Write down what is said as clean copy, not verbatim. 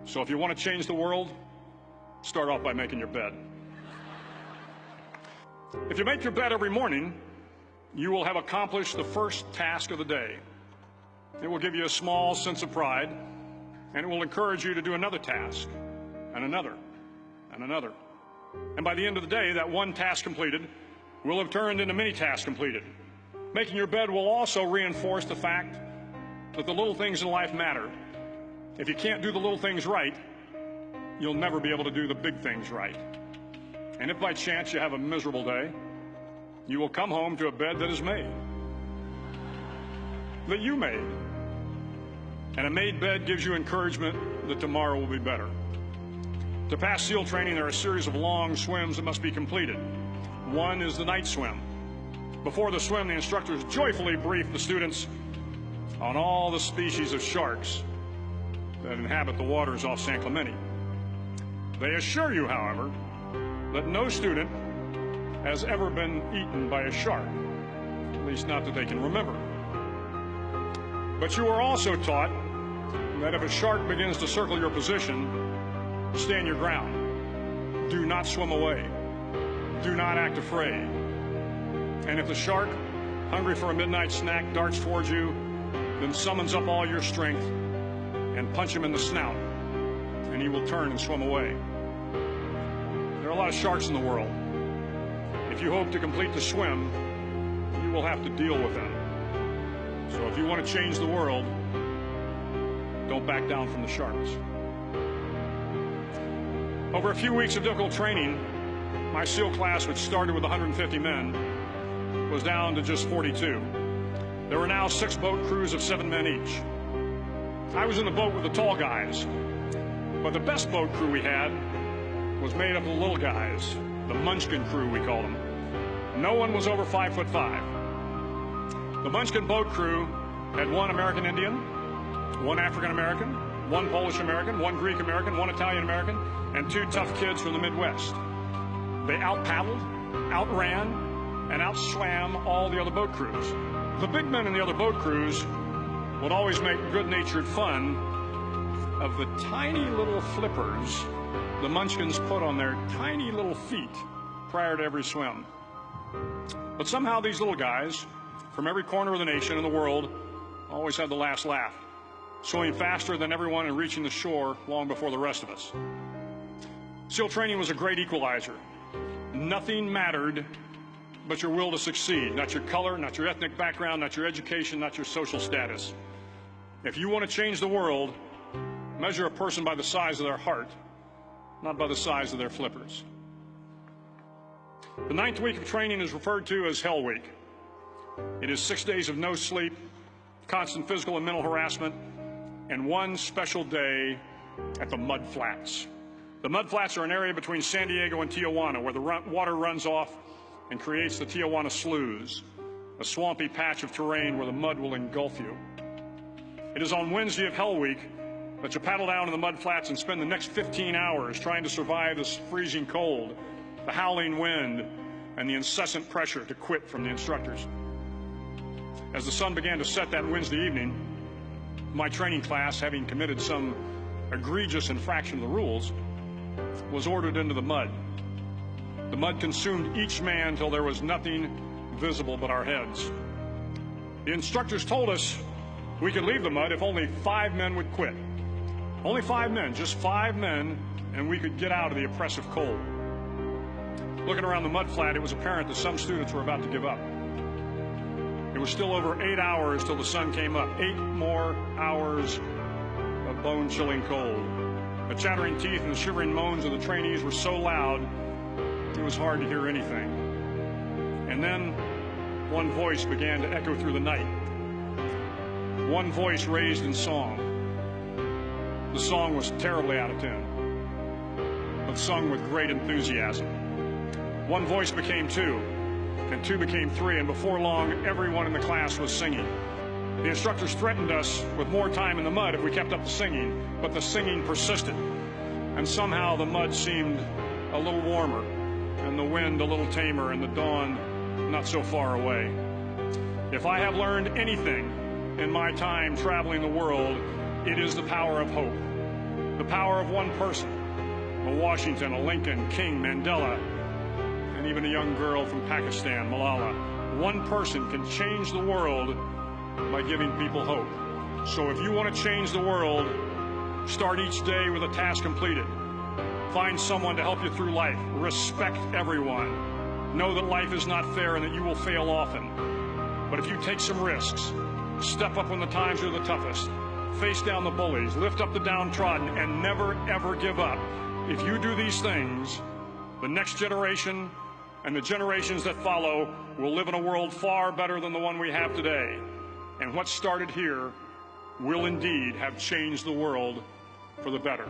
So if you want to change the world, start off by making your bed. If you make your bed every morning, you will have accomplished the first task of the day. It will give you a small sense of pride, and it will encourage you to do another task, and another, and another. And by the end of the day, that one task completed will have turned into many tasks completed. Making your bed will also reinforce the fact that the little things in life matter. If you can't do the little things right, you'll never be able to do the big things right. And if by chance you have a miserable day, you will come home to a bed that is made, that you made. And a made bed gives you encouragement that tomorrow will be better. To pass SEAL training, there are a series of long swims that must be completed. One is the night swim. Before the swim, the instructors joyfully brief the students on all the species of sharks that inhabit the waters off San Clemente. They assure you, however, that no student has ever been eaten by a shark, at least not that they can remember. But you are also taught that if a shark begins to circle your position, stand your ground. Do not swim away. Do not act afraid. And if the shark, hungry for a midnight snack, darts towards you, then summons up all your strength and punch him in the snout, and he will turn and swim away. There are a lot of sharks in the world. If you hope to complete the swim, you will have to deal with them. So if you want to change the world, don't back down from the sharks. Over a few weeks of difficult training, my SEAL class, which started with 150 men, was down to just 42. There were now 6 boat crews of 7 men each. I was in the boat with the tall guys, but the best boat crew we had was made up of the little guys, the Munchkin crew, we called them. No one was over 5'5". The Munchkin boat crew had 1 American Indian, 1 African American, 1 Polish American, 1 Greek American, 1 Italian American, and 2 tough kids from the Midwest. They out-paddled, outran, and outswam all the other boat crews. The big men in the other boat crews would always make good-natured fun of the tiny little flippers the Munchkins put on their tiny little feet prior to every swim. But somehow these little guys from every corner of the nation and the world always had the last laugh, swimming faster than everyone and reaching the shore long before the rest of us. SEAL training was a great equalizer. Nothing mattered but your will to succeed, not your color, not your ethnic background, not your education, not your social status. If you want to change the world, measure a person by the size of their heart, not by the size of their flippers. The 9th week of training is referred to as Hell Week. It is 6 days of no sleep, constant physical and mental harassment, and 1 special day at the Mud Flats. The Mud Flats are an area between San Diego and Tijuana where the water runs off and creates the Tijuana Sloughs, a swampy patch of terrain where the mud will engulf you. It is on Wednesday of Hell Week that you paddle down to the Mud Flats and spend the next 15 hours trying to survive this freezing cold, the howling wind, and the incessant pressure to quit from the instructors. As the sun began to set that Wednesday evening, my training class, having committed some egregious infraction of the rules, was ordered into the mud. The mud consumed each man till there was nothing visible but our heads. The instructors told us we could leave the mud if only 5 men would quit. Only 5 men, just 5 men, and we could get out of the oppressive cold. Looking around the mud flat, it was apparent that some students were about to give up. It was still over 8 hours till the sun came up. 8 more hours of bone-chilling cold. The chattering teeth and the shivering moans of the trainees were so loud, it was hard to hear anything. And then one voice began to echo through the night. One voice raised in song. The song was terribly out of tune, but sung with great enthusiasm. One voice became 2, and 2 became 3, and before long, everyone in the class was singing. The instructors threatened us with more time in the mud if we kept up the singing, but the singing persisted, and somehow the mud seemed a little warmer, and the wind a little tamer, and the dawn not so far away. If I have learned anything in my time traveling the world, it is the power of hope. The power of one person, a Washington, a Lincoln, King, Mandela, and even a young girl from Pakistan, Malala. One person can change the world by giving people hope. So if you want to change the world, start each day with a task completed. Find someone to help you through life. Respect everyone. Know that life is not fair and that you will fail often. But if you take some risks, step up when the times are the toughest, face down the bullies, lift up the downtrodden, and never, ever give up. If you do these things, the next generation and the generations that follow will live in a world far better than the one we have today. And what started here will indeed have changed the world for the better.